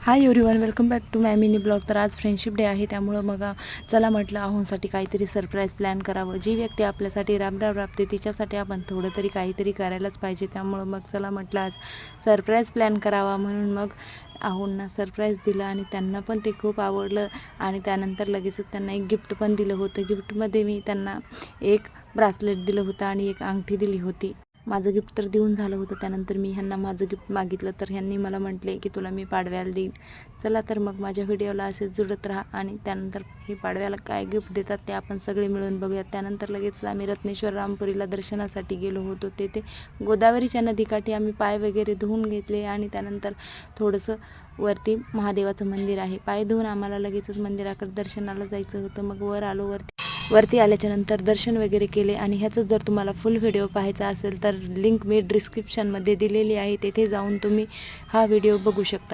High everyone, welcome back to my mini blog. तर आज friendship day आहे, त्यामुळं मग चला म्हटलं आहोंसाठी काहीतरी सरप्राईज प्लॅन करावं. जी व्यक्ती आपल्यासाठी राबराब राबते तिच्यासाठी आपण थोडं तरी काहीतरी करायलाच पाहिजे. त्यामुळं मग चला म्हटलं आज सरप्राईज प्लॅन करावा, म्हणून मग आहोंना सरप्राईज दिलं आणि त्यांना पण ते खूप आवडलं. आणि त्यानंतर लगेचच त्यांना एक गिफ्ट पण दिलं होतं. गिफ्टमध्ये मी त्यांना एक ब्रासलेट दिलं होतं आणि एक अंगठी दिली होती. माझं गिफ्ट तर देऊन झालं होतं. त्यानंतर मी ह्यांना माझं गिफ्ट मागितलं, तर ह्यांनी मला म्हटले की तुला मी पाडव्याला देईन. चला तर मग माझ्या व्हिडिओला असेच जुळत राहा आणि त्यानंतर हे पाडव्याला काय गिफ्ट देतात ते आपण सगळे मिळून बघूयात. त्यानंतर लगेच आम्ही रत्नेश्वर रामपुरीला दर्शनासाठी गेलो होतो. तेथे गोदावरीच्या नदीकाठी आम्ही पाय वगैरे धुवून घेतले आणि त्यानंतर थोडंसं वरती महादेवाचं मंदिर आहे, पाय धुवून आम्हाला लगेचच मंदिराकडे दर्शनाला जायचं होतं. मग वर आलो. वरती आल्याच्या नंतर दर्शन वगैरे केले आणि ह्याचं जर तुम्हाला फुल व्हिडिओ पाहायचा असेल तर लिंक मी डिस्क्रिप्शनमध्ये दिलेली आहे, तेथे जाऊन तुम्ही हा व्हिडिओ बघू शकता.